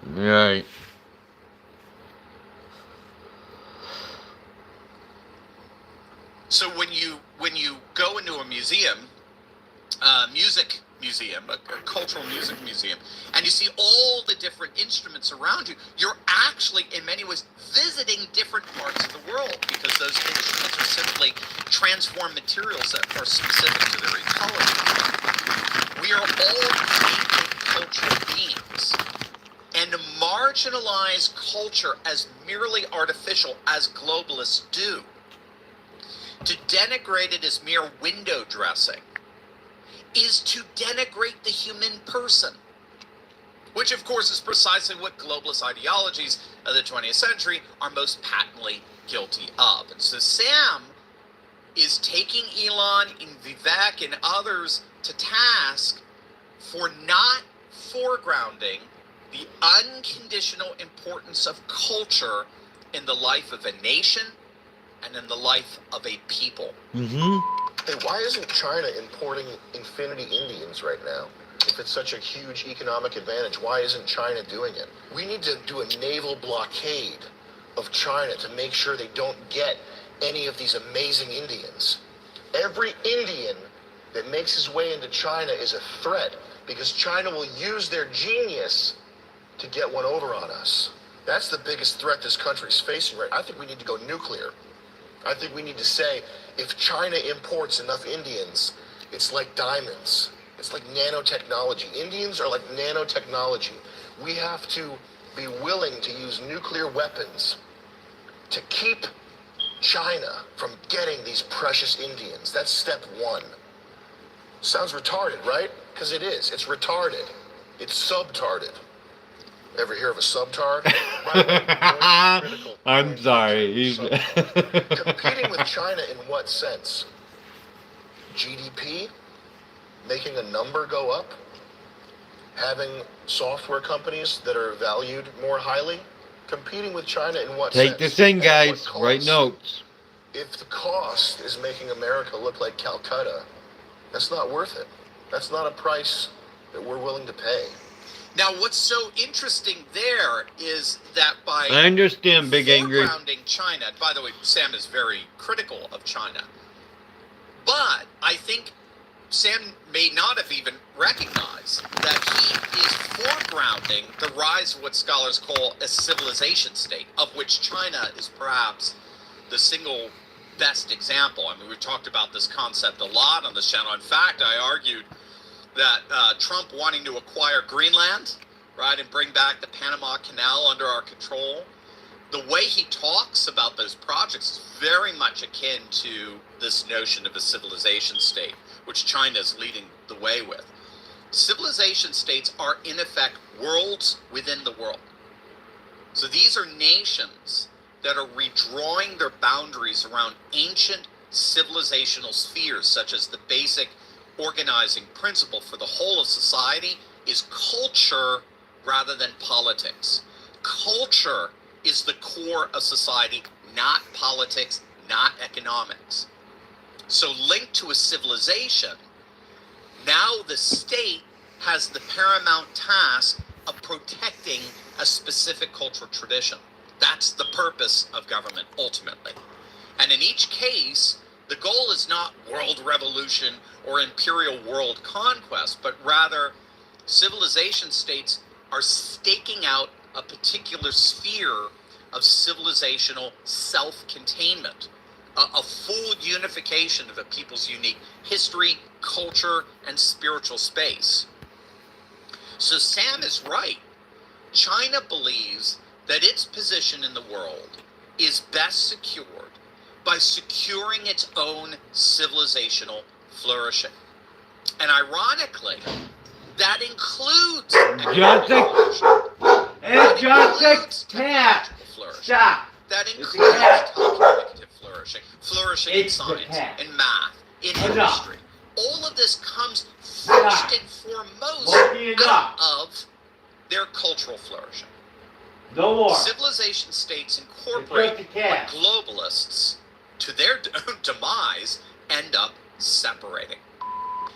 Right. So when you go into a museum, music museum, a cultural music museum, and you see all the different instruments around you, you're actually, in many ways, visiting different parts of the world because those instruments are simply transformed materials that are specific to their ecology. We are all deeply cultural beings, and to marginalize culture as merely artificial, as globalists do, to denigrate it as mere window dressing, is to denigrate the human person, which of course is precisely what globalist ideologies of the 20th century are most patently guilty of. And so Sam is taking Elon and Vivek and others to task for not foregrounding the unconditional importance of culture in the life of a nation and in the life of a people. Hey, why isn't China importing infinity Indians right now? If it's such a huge economic advantage, why isn't China doing it? We need to do a naval blockade of China to make sure they don't get any of these amazing Indians. Every Indian that makes his way into China is a threat because China will use their genius to get one over on us. That's the biggest threat this country is facing right now. I think we need to go nuclear. I think we need to say, if China imports enough Indians, it's like diamonds. It's like nanotechnology. Indians are like nanotechnology. We have to be willing to use nuclear weapons to keep China from getting these precious Indians. That's step one. Sounds retarded, right? Because it is. It's retarded. It's subtarded. Ever hear of a subtard? I'm sorry. Competing with China in what sense? GDP? Making a number go up? Having software companies that are valued more highly? Competing with China in what sense? Take this in, And guys. what Write cost? notes. If the cost is making America look like Calcutta, that's not worth it. That's not a price that we're willing to pay. Now, what's so interesting there is that by I understand, Big Angry. foregrounding China, by the way, Sam is very critical of China, but I think Sam may not have even recognized that he is foregrounding the rise of what scholars call a civilization state, of which China is perhaps the single best example. I mean, we've talked about this concept a lot on this channel. In fact, I argued that Trump wanting to acquire Greenland, right, and bring back the Panama Canal under our control, the way he talks about those projects is very much akin to this notion of a civilization state, which China is leading the way with. Civilization states are, in effect, worlds within the world. So these are nations that are redrawing their boundaries around ancient civilizational spheres, such as the basic organizing principle for the whole of society is culture rather than politics. Culture is the core of society, not politics, not economics. So linked to a civilization, now the state has the paramount task of protecting a specific cultural tradition. That's the purpose of government, ultimately. And in each case, the goal is not world revolution or imperial world conquest, but rather civilization states are staking out a particular sphere of civilizational self-containment, a full unification of a people's unique history, culture, and spiritual space. So Sam is right. China believes that its position in the world is best secured by securing its own civilizational flourishing. And ironically, that includes Stop. that includes communicative flourishing in science, in math, in industry. All of this comes first and foremost out of their cultural flourishing. No more. Civilization states incorporate what globalists, to their own demise, end up separating.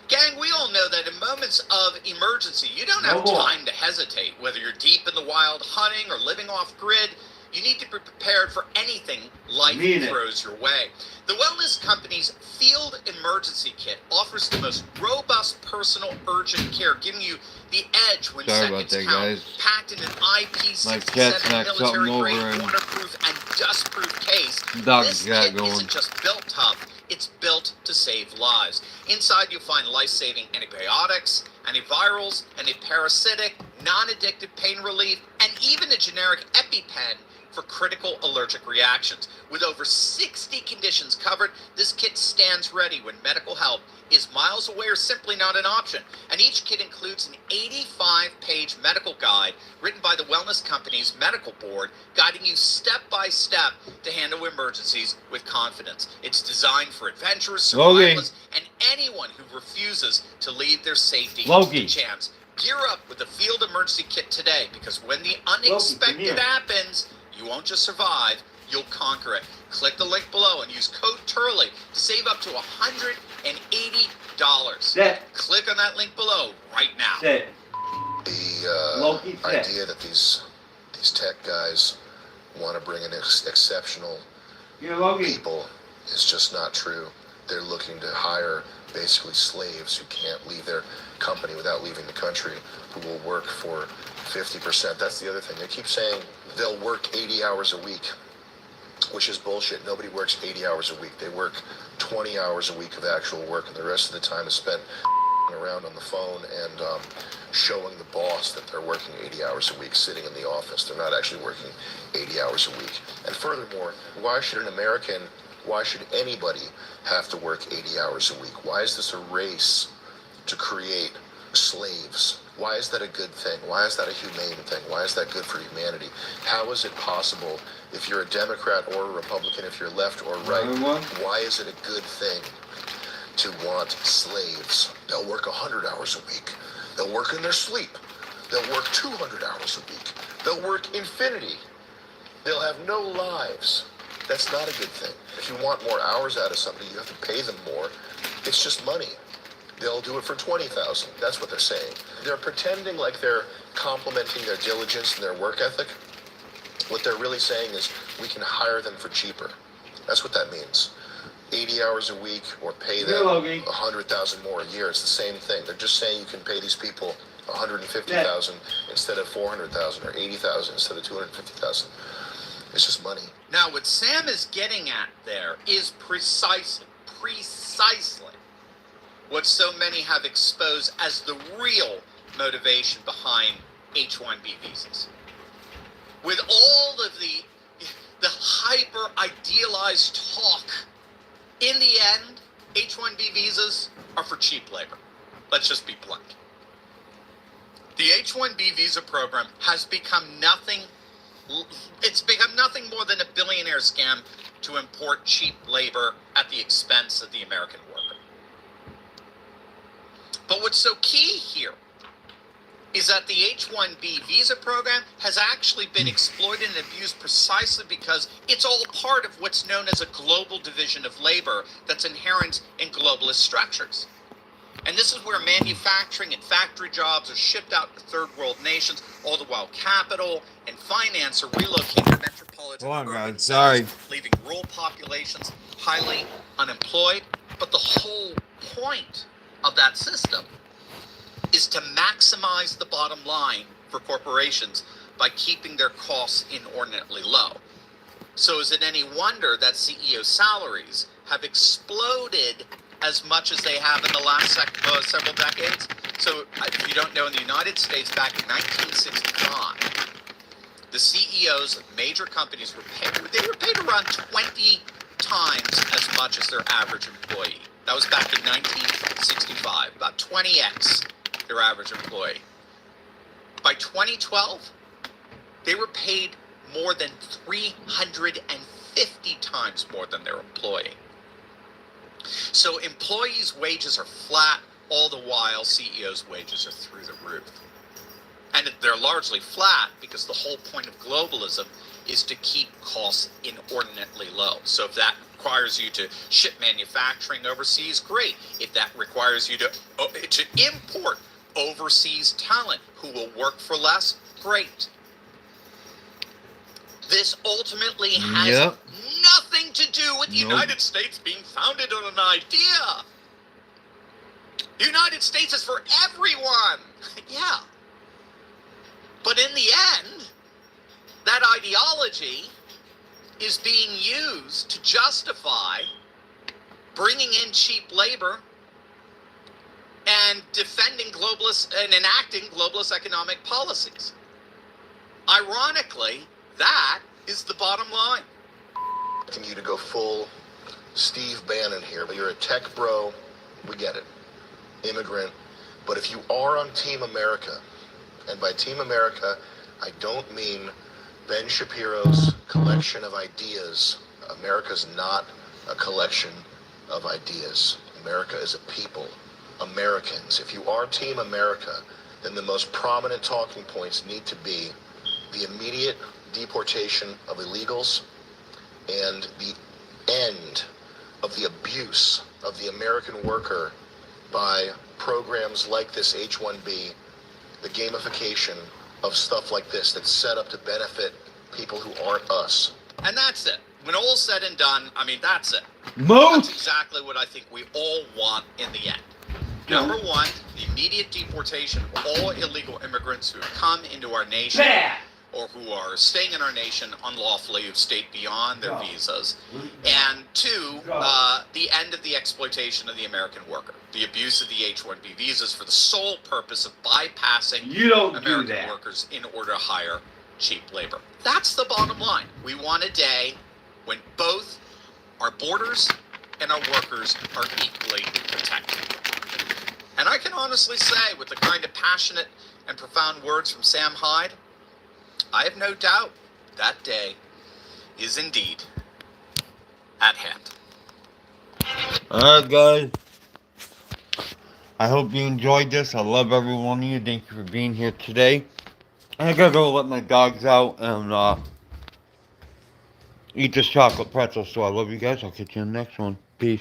Gang, we all know that in moments of emergency, you don't have time to hesitate. Whether you're deep in the wild hunting or living off grid, you need to be prepared for anything life throws your way. The wellness company's Field Emergency Kit offers the most robust personal urgent care, giving you the edge when seconds count. Guys. Packed in an IP67 military-grade waterproof and dustproof case, this kit isn't just built tough, it's built to save lives. Inside you'll find life-saving antibiotics, antivirals, antiparasitic, non-addictive pain relief, and even a generic EpiPen for critical allergic reactions. With over 60 conditions covered, this kit stands ready when medical help is miles away or simply not an option. And each kit includes an 85-page medical guide written by the wellness company's medical board, guiding you step by step to handle emergencies with confidence. It's designed for adventurers, survivalists, and anyone who refuses to leave their safety to chance. Gear up with the Field Emergency Kit today, because when the unexpected happens, you won't just survive, you'll conquer it. Click the link below and use code TURLEY to save up to $180. Click on that link below right now. The idea that these tech guys want to bring in exceptional people is just not true. They're looking to hire basically slaves who can't leave their company without leaving the country, who will work for 50%. That's the other thing. They keep saying they'll work 80 hours a week, which is bullshit. Nobody works 80 hours a week. They work 20 hours a week of actual work, and the rest of the time is spent around on the phone and showing the boss that they're working 80 hours a week sitting in the office. They're not actually working 80 hours a week. And furthermore, why should anybody have to work 80 hours a week? Why is this a race to create slaves? Why is that a good thing? Why is that a humane thing? Why is that good for humanity? How is it possible, if you're a Democrat or a Republican, if you're left or right, why is it a good thing to want slaves? They'll work 100 hours a week. They'll work in their sleep. They'll work 200 hours a week. They'll work infinity. They'll have no lives. That's not a good thing. If you want more hours out of somebody, you have to pay them more. It's just money. They'll do it for 20,000. That's what they're saying. They're pretending like they're complimenting their diligence and their work ethic. What they're really saying is we can hire them for cheaper. That's what that means. 80 hours a week or pay them 100,000 more a year. It's the same thing. They're just saying you can pay these people 150,000 instead of 400,000 or 80,000 instead of 250,000. It's just money. Now, what Sam is getting at there is precisely what so many have exposed as the real motivation behind H-1B visas. With all of the hyper-idealized talk, in the end, H-1B visas are for cheap labor. Let's just be blunt. The H-1B visa program has become nothing. It's become nothing more than a billionaire scam to import cheap labor at the expense of the American worker. But what's so key here is that the H-1B visa program has actually been exploited and abused precisely because it's all part of what's known as a global division of labor that's inherent in globalist structures. And this is where manufacturing and factory jobs are shipped out to third world nations, all the while capital and finance are relocated to metropolitan urban centers, leaving rural populations highly unemployed. But the whole point of that system is to maximize the bottom line for corporations by keeping their costs inordinately low. So is it any wonder that CEO salaries have exploded as much as they have in the last several decades? So if you don't know, in the United States back in 1965, the CEOs of major companies were paid around 20 times as much as their average employee. That was back in 1965, about 20x their average employee. By 2012, they were paid more than 350 times more than their employee. So employees' wages are flat, all the while CEOs' wages are through the roof. And they're largely flat because the whole point of globalism is to keep costs inordinately low. So if that requires you to ship manufacturing overseas, great. If that requires you to import overseas talent who will work for less, great. This ultimately has nothing to do with the United States being founded on an idea. The United States is for everyone. Yeah. But in the end, that ideology is being used to justify bringing in cheap labor and defending globalist and enacting globalist economic policies. Ironically, that is the bottom line. Asking you to go full Steve Bannon here, but you're a tech bro. We get it. Immigrant. But if you are on Team America, and by Team America, I don't mean Ben Shapiro's collection of ideas. America's not a collection of ideas. America is a people. Americans. If you are Team America, then the most prominent talking points need to be the immediate deportation of illegals and the end of the abuse of the American worker by programs like this H-1B, the gamification of stuff like this that's set up to benefit people who aren't us. And that's it. When all's said and done, I mean, that's it. That's Most. exactly what I think we all want in the end. Number one, the immediate deportation of all illegal immigrants who have come into our nation or who are staying in our nation unlawfully, who've stayed beyond their visas. And two, the end of the exploitation of the American worker, the abuse of the H-1B visas for the sole purpose of bypassing American workers in order to hire cheap labor. That's the bottom line. We want a day when both our borders and our workers are equally protected. And I can honestly say, with the kind of passionate and profound words from Sam Hyde, I have no doubt that day is indeed at hand. Alright, guys. I hope you enjoyed this. I love every one of you. Thank you for being here today. I gotta go let my dogs out and eat this chocolate pretzel. So I love you guys. I'll catch you in the next one. Peace.